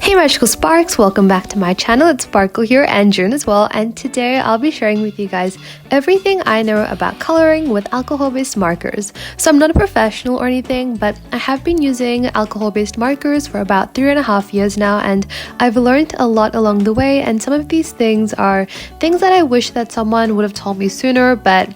Hey Magical Sparks, welcome back to my channel. It's Sparkle here and June as well, and today I'll be sharing with you guys everything I know about coloring with alcohol-based markers. So I'm not a professional or anything, but I have been using alcohol-based markers for about 3.5 years now, and I've learned a lot along the way, and some of these things are things that I wish that someone would have told me sooner, but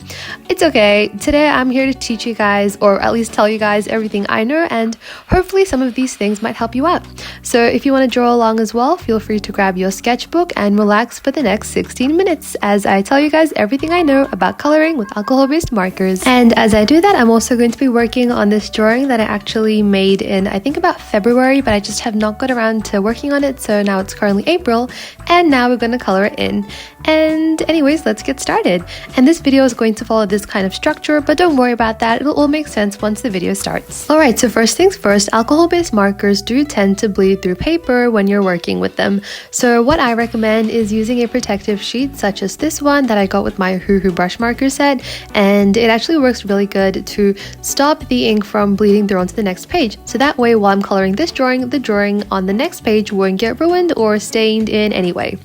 it's okay. Today I'm here to teach you guys, or at least tell you guys everything I know, and hopefully some of these things might help you out. So if you want to draw along as well, feel free to grab your sketchbook and relax for the next 16 minutes as I tell you guys everything I know about coloring with alcohol-based markers. And as I do that, I'm also going to be working on this drawing that I actually made in I think about February, but I just have not got around to working on it, so now it's currently April and now we're going to color it in. And anyways, let's get started. And this video is going to follow this kind of structure, but don't worry about that, it'll all make sense once the video starts. Alright, so first things first, alcohol-based markers do tend to bleed through paper when you're working with them. So what I recommend is using a protective sheet such as this one that I got with my Hoo brush marker set, and it actually works really good to stop the ink from bleeding through onto the next page. So that way while I'm coloring this drawing, the drawing on the next page won't get ruined or stained in any way.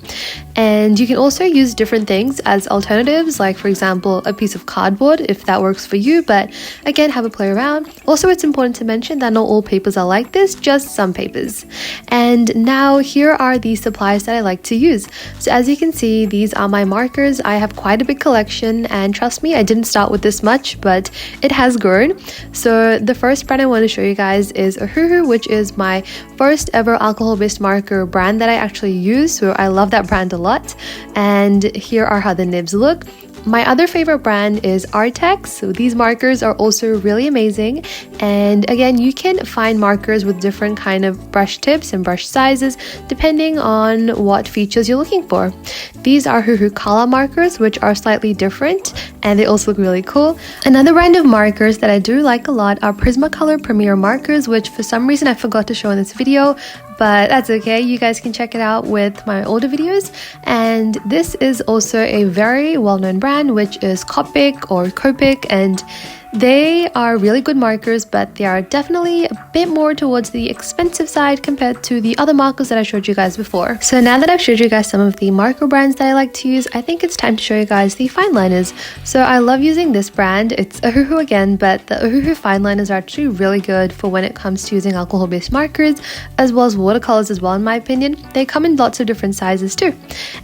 And you can also use different things as alternatives, like for example a piece of cardboard if that works for you, but again, have a play around. Also, it's important to mention that not all papers are like this, just some papers. And now here are the supplies that I like to use. So as you can see, these are my markers. I have quite a big collection, and trust me, I didn't start with this much, but it has grown. So the first brand I want to show you guys is a Hoo, which is my first ever alcohol-based marker brand that I actually use, so I love that brand a lot. And here are how the nibs look. My other favorite brand is Artex. So these markers are also really amazing, and again, you can find markers with different kind of brush tips and brush sizes depending on what features you're looking for. These are Hoo color markers, which are slightly different and they also look really cool. Another brand of markers that I do like a lot are Prismacolor Premier markers, which for some reason I forgot to show in this video, but that's okay, you guys can check it out with my older videos. And this is also a very well-known brand, which is Copic or Copic, and they are really good markers, but they are definitely a bit more towards the expensive side compared to the other markers that I showed you guys before. So now that I've showed you guys some of the marker brands that I like to use, I think it's time to show you guys the fine liners. So I love using this brand. It's a Hoo again, but the Hoo fine liners are actually really good for when it comes to using alcohol-based markers as well as watercolors as well, in my opinion. They come in lots of different sizes too.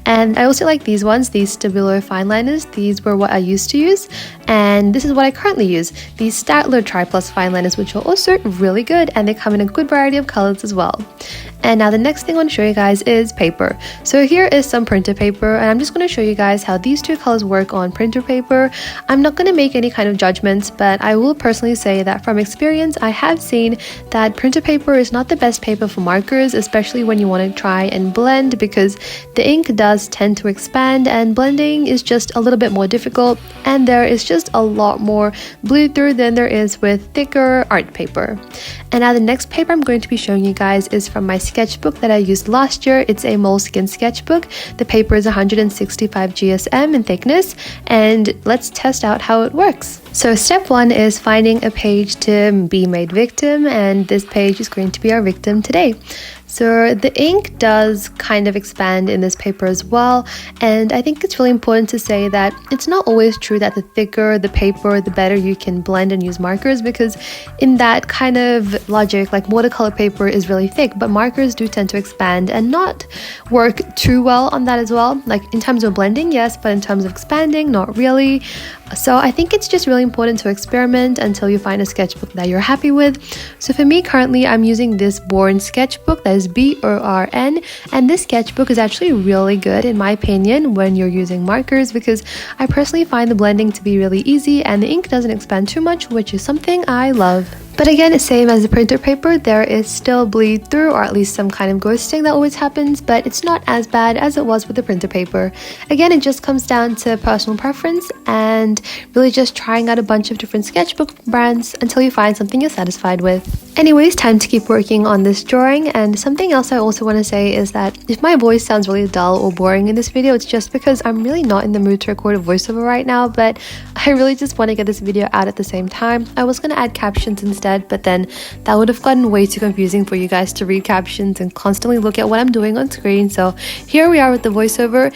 And I also like these ones, these Stabilo fine liners. These were what I used to use, and this is what I currently use. These Statler Tri Plus fine liners, which are also really good, and they come in a good variety of colors as well. And now the next thing I want to show you guys is paper. So here is some printer paper, and I'm just going to show you guys how these two colors work on printer paper. I'm not going to make any kind of judgments, but I will personally say that from experience, I have seen that printer paper is not the best paper for markers, especially when you want to try and blend, because the ink does tend to expand and blending is just a little bit more difficult, and there is just a lot more bleed through than there is with thicker art paper. And now the next paper I'm going to be showing you guys is from my sketchbook that I used last year. It's a Moleskine sketchbook. The paper is 165 GSM in thickness, and let's test out how it works. So step one is finding a page to be made victim, and this page is going to be our victim today. So the ink does kind of expand in this paper as well, and I think it's really important to say that it's not always true that the thicker the paper, the better you can blend and use markers, because in that kind of logic, like watercolor paper is really thick, but markers do tend to expand and not work too well on that as well. Like in terms of blending, yes, but in terms of expanding, not really. So I think it's just really important to experiment until you find a sketchbook that you're happy with. So for me, currently I'm using this Born sketchbook, that is BORN, and this sketchbook is actually really good in my opinion when you're using markers, because I personally find the blending to be really easy and the ink doesn't expand too much, which is something I love. But again, same as the printer paper, there is still bleed through, or at least some kind of ghosting that always happens, but it's not as bad as it was with the printer paper. Again, it just comes down to personal preference and really just trying out a bunch of different sketchbook brands until you find something you're satisfied with. Anyways, time to keep working on this drawing. And something else I also want to say is that if my voice sounds really dull or boring in this video, it's just because I'm really not in the mood to record a voiceover right now, but I really just want to get this video out at the same time. I was going to add captions instead, instead, but then that would have gotten way too confusing for you guys to read captions and constantly look at what I'm doing on screen. So here we are with the voiceover.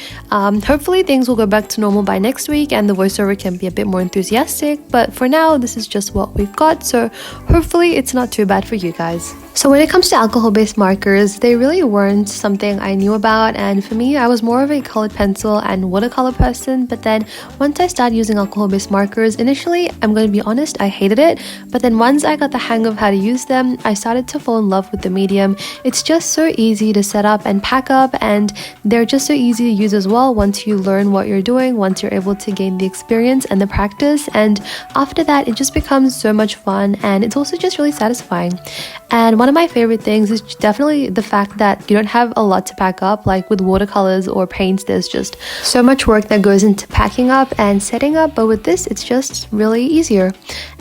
Hopefully things will go back to normal by next week and the voiceover can be a bit more enthusiastic, but for now this is just what we've got, so hopefully it's not too bad for you guys. So when it comes to alcohol-based markers, they really weren't something I knew about, and for me, I was more of a colored pencil and watercolor person, but then once I started using alcohol-based markers, initially, I'm going to be honest, I hated it, but then once I got the hang of how to use them, I started to fall in love with the medium. It's just so easy to set up and pack up, and they're just so easy to use as well once you learn what you're doing, once you're able to gain the experience and the practice, and after that, it just becomes so much fun, and it's also just really satisfying. And one of my favorite things is definitely the fact that you don't have a lot to pack up. Like with watercolors or paints, there's just so much work that goes into packing up and setting up, but with this it's just really easier.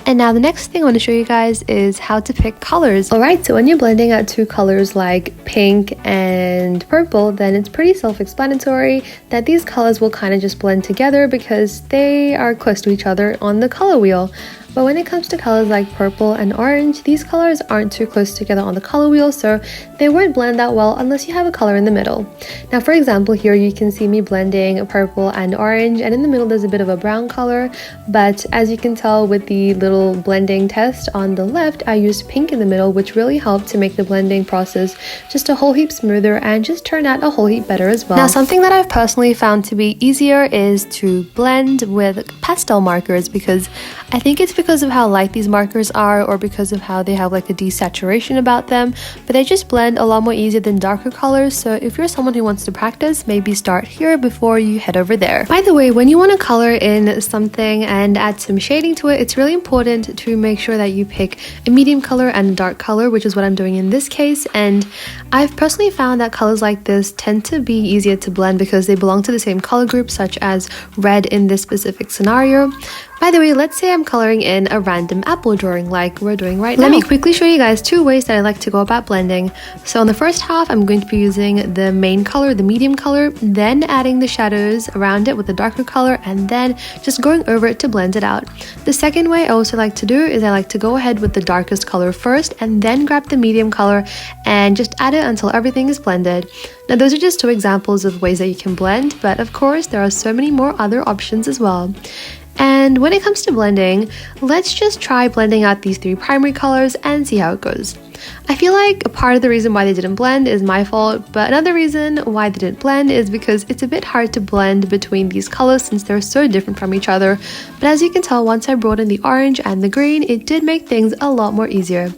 And now the next thing I want to show you guys is how to pick colors. Alright, so when you're blending out two colors like pink and purple, then it's pretty self-explanatory that these colors will kind of just blend together because they are close to each other on the color wheel. But when it comes to colors like purple and orange, these colors aren't too close together on the color wheel, so they won't blend that well unless you have a color in the middle. Now for example, here you can see me blending purple and orange, and in the middle there's a bit of a brown color, but as you can tell with the little blending test on the left, I used pink in the middle, which really helped to make the blending process just a whole heap smoother and just turn out a whole heap better as well. Now something that I've personally found to be easier is to blend with pastel markers, because I think it's because of how light these markers are, or because of how they have like a desaturation about them, but they just blend a lot more easier than darker colors. So if you're someone who wants to practice, maybe start here before you head over there. By the way, when you want to color in something and add some shading to it, it's really important to make sure that you pick a medium color and a dark color, which is what I'm doing in this case. And I've personally found that colors like this tend to be easier to blend because they belong to the same color group, such as red in this specific scenario. By the way, let's say I'm coloring in a random apple drawing like we're doing right now. Let me quickly show you guys two ways that I like to go about blending. So in the first half, I'm going to be using the main color, the medium color, then adding the shadows around it with the darker color, and then just going over it to blend it out. The second way I also like to do is I like to go ahead with the darkest color first and then grab the medium color and just add it until everything is blended. Now those are just two examples of ways that you can blend, but of course there are so many more other options as well. And when it comes to blending, let's just try blending out these three primary colors and see how it goes. I feel like a part of the reason why they didn't blend is my fault, but another reason why they didn't blend is because it's a bit hard to blend between these colors since they're so different from each other. But as you can tell, once I brought in the orange and the green, it did make things a lot more easier.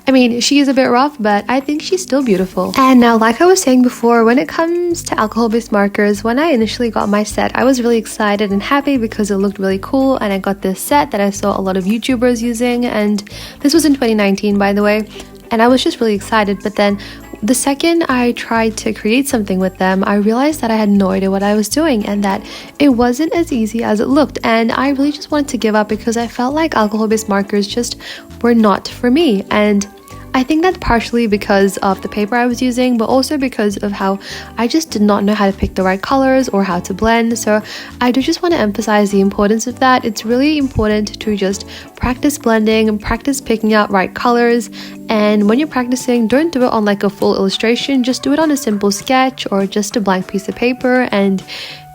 I mean, she is a bit rough, but I think she's still beautiful. And now, like I was saying before, when it comes to alcohol-based markers, when I initially got my set, I was really excited and happy because it looked really cool, and I got this set that I saw a lot of YouTubers using, and this was in 2019, by the way. And I was just really excited, but then the second I tried to create something with them, I realized that I had no idea what I was doing and that it wasn't as easy as it looked, and I really just wanted to give up because I felt like alcohol-based markers just were not for me. And I think that's partially because of the paper I was using, but also because of how I just did not know how to pick the right colors or how to blend. So I do just want to emphasize the importance of that. It's really important to just practice blending and practice picking out right colors. And when you're practicing, don't do it on like a full illustration, just do it on a simple sketch or just a blank piece of paper. And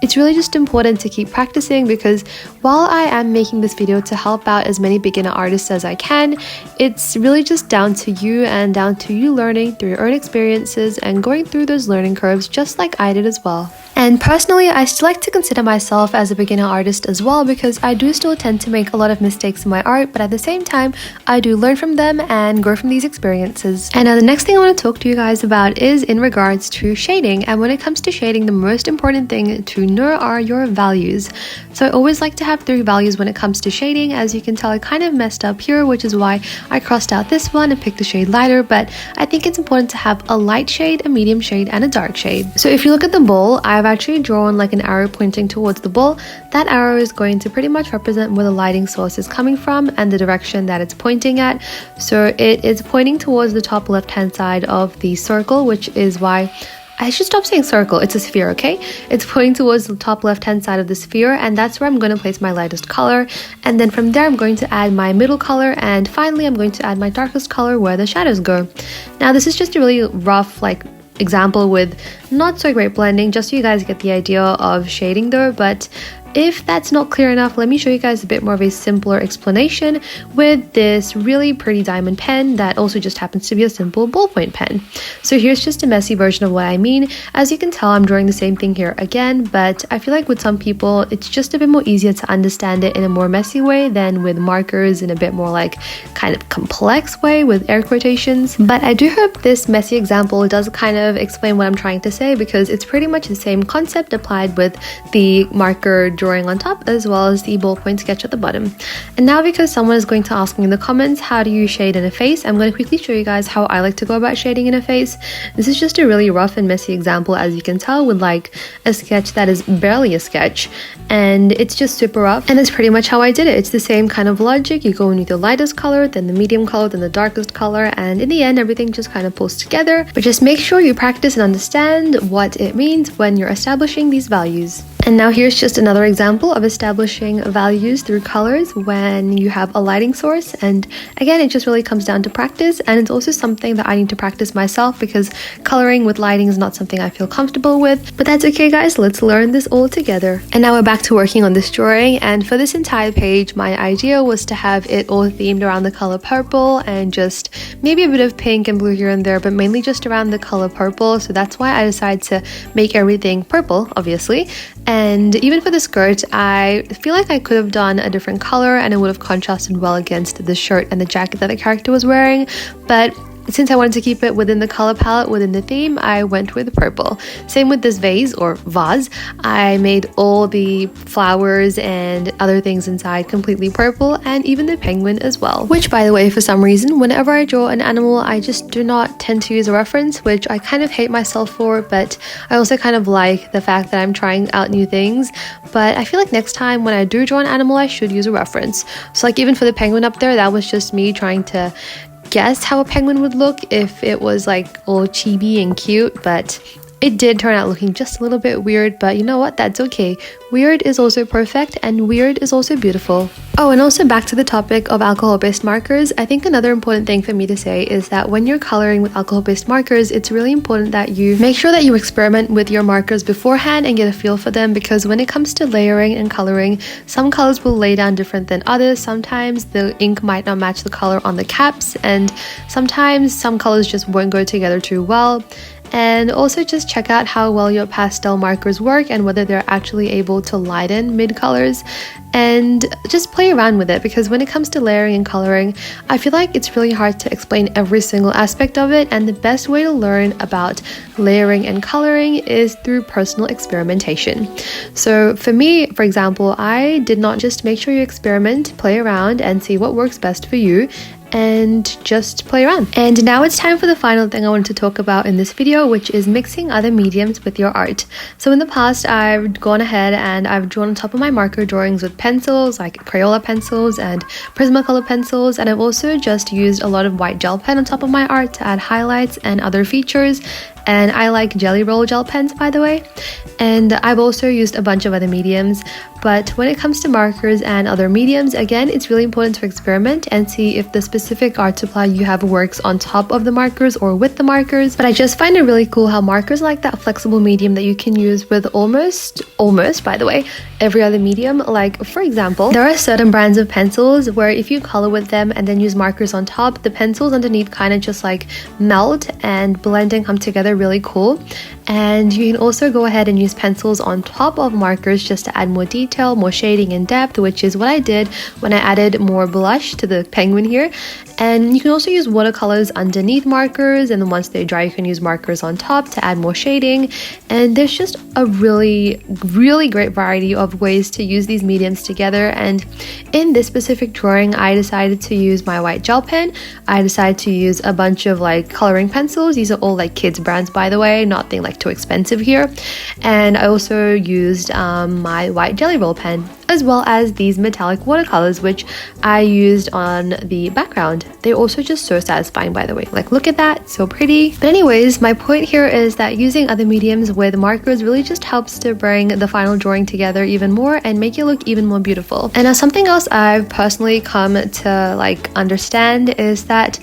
it's really just important to keep practicing, because while I am making this video to help out as many beginner artists as I can, it's really just down to you and down to you learning through your own experiences and going through those learning curves just like I did as well. And personally, I still like to consider myself as a beginner artist as well, because I do still tend to make a lot of mistakes in my art, but at the same time, I do learn from them and grow from these experiences. And now the next thing I want to talk to you guys about is in regards to shading. And when it comes to shading, the most important thing to know are your values. So I always like to have 3 values when it comes to shading. As you can tell, I kind of messed up here, which is why I crossed out this one and picked the shade lighter, but I think it's important to have a light shade, a medium shade, and a dark shade. So if you look at the bowl, I've actually drawn like an arrow pointing towards the bowl. That arrow is going to pretty much represent where the lighting source is coming from and the direction that it's pointing at. So it is pointing towards the top left hand side of the circle, which is why I should stop saying circle, it's a sphere, okay? It's pointing towards the top left hand side of the sphere, and that's where I'm going to place my lightest color. And then from there I'm going to add my middle color, and finally I'm going to add my darkest color where the shadows go. Now this is just a really rough example with not so great blending, just so you guys get the idea of shading though. But if that's not clear enough, let me show you guys a bit more of a simpler explanation with this really pretty diamond pen that also just happens to be a simple ballpoint pen. So here's just a messy version of what I mean. As you can tell, I'm drawing the same thing here again, but I feel like with some people it's just a bit more easier to understand it in a more messy way than with markers in a bit more kind of complex way with air quotations. But I do hope this messy example does kind of explain what I'm trying to say, because it's pretty much the same concept applied with the marker drawing on top as well as the ballpoint sketch at the bottom. And now, because someone is going to ask me in the comments, how do you shade in a face, I'm going to quickly show you guys how I like to go about shading in a face. This is just a really rough and messy example, as you can tell, with a sketch that is barely a sketch, and it's just super rough, and that's pretty much how I did it. It's the same kind of logic. You go in with the lightest color, then the medium color, then the darkest color, and in the end everything just kind of pulls together. But just make sure you practice and understand what it means when you're establishing these values. And now here's just another example of establishing values through colors when you have a lighting source. And again, it just really comes down to practice, and it's also something that I need to practice myself, because coloring with lighting is not something I feel comfortable with. But that's okay guys, let's learn this all together. And now we're back to working on this drawing, and for this entire page my idea was to have it all themed around the color purple, and just maybe a bit of pink and blue here and there, but mainly just around the color purple. So that's why I decided to make everything purple, obviously. And even for the skirt, I feel like I could have done a different color and it would have contrasted well against the shirt and the jacket that the character was wearing. But since I wanted to keep it within the color palette, within the theme, I went with purple. Same with this vase or vase. I made all the flowers and other things inside completely purple, and even the penguin as well. Which, by the way, for some reason, whenever I draw an animal, I just do not tend to use a reference, which I kind of hate myself for, but I also kind of like the fact that I'm trying out new things. But I feel like next time when I do draw an animal, I should use a reference. So even for the penguin up there, that was just me trying to guess how a penguin would look if it was all chibi and cute, but it did turn out looking just a little bit weird. But you know what, that's okay. Weird is also perfect, and weird is also beautiful. Oh, and also back to the topic of alcohol-based markers, I think another important thing for me to say is that when you're coloring with alcohol-based markers, it's really important that you make sure that you experiment with your markers beforehand and get a feel for them, because when it comes to layering and coloring, some colors will lay down different than others. Sometimes the ink might not match the color on the caps, and sometimes some colors just won't go together too well. And also just check out how well your pastel markers work and whether they're actually able to lighten mid colors, and just play around with it, because when it comes to layering and coloring, I feel like it's really hard to explain every single aspect of it, and the best way to learn about layering and coloring is through personal experimentation. So for me, for example, I did not just make sure you experiment, play around and see what works best for you, and just play around. And now it's time for the final thing I wanted to talk about in this video, which is mixing other mediums with your art. So in the past, I've gone ahead and I've drawn on top of my marker drawings with pencils like Crayola pencils and Prismacolor pencils, and I've also just used a lot of white gel pen on top of my art to add highlights and other features. And I like Jelly Roll gel pens, by the way. And I've also used a bunch of other mediums. But when it comes to markers and other mediums, again, it's really important to experiment and see if the specific art supply you have works on top of the markers or with the markers. But I just find it really cool how markers like that flexible medium that you can use with almost, by the way, every other medium. Like, for example, there are certain brands of pencils where if you color with them and then use markers on top, the pencils underneath kind of just melt and blend and come together really cool. And you can also go ahead and use pencils on top of markers just to add more detail, more shading and depth, which is what I did when I added more blush to the penguin here. And you can also use watercolors underneath markers, and then once they dry you can use markers on top to add more shading. And there's just a really great variety of ways to use these mediums together. And in this specific drawing, I decided to use my white gel pen. I decided to use a bunch of coloring pencils. These are all kids brands brands, by the way, nothing like too expensive here. And I also used my white Jelly Roll pen, as well as these metallic watercolors, which I used on the background. They're also just so satisfying, by the way. Like, look at that, so pretty. But anyways, my point here is that using other mediums with markers really just helps to bring the final drawing together even more and make it look even more beautiful. And something else I've personally come to like understand is that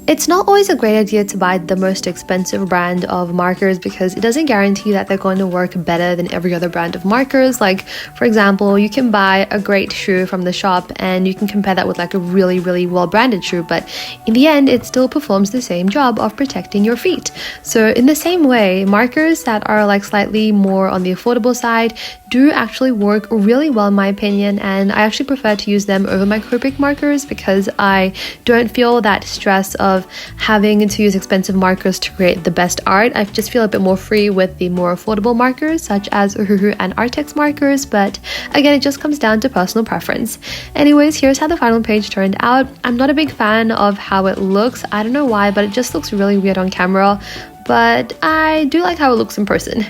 it's not always a great idea to buy the most expensive brand of markers, because it doesn't guarantee that they're going to work better than every other brand of markers. Like, for example, you can buy a great shoe from the shop and you can compare that with like a really, really well-branded shoe, but in the end, it still performs the same job of protecting your feet. So in the same way, markers that are like slightly more on the affordable side do actually work really well in my opinion, and I actually prefer to use them over my Copic markers because I don't feel that stress of having to use expensive markers to create the best art. I just feel a bit more free with the more affordable markers such as Uhuhu and Artex markers, but again, it just comes down to personal preference. Anyways, here's how the final page turned out. I'm not a big fan of how it looks. I don't know why, but it just looks really weird on camera, but I do like how it looks in person.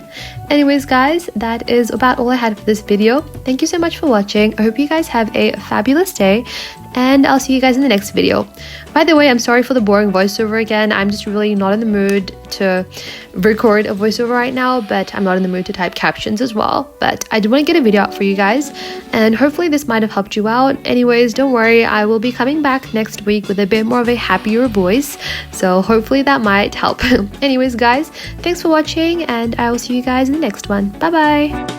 Anyways guys, that is about all I had for this video. Thank you so much for watching. I hope you guys have a fabulous day, and I'll see you guys in the next video. By the way, I'm sorry for the boring voiceover again. I'm just really not in the mood to record a voiceover right now, but I'm not in the mood to type captions as well. But I did want to get a video out for you guys, and hopefully this might have helped you out. Anyways, don't worry, I will be coming back next week with a bit more of a happier voice, so hopefully that might help. Anyways guys, thanks for watching, and I will see you guys in the next one. Bye bye!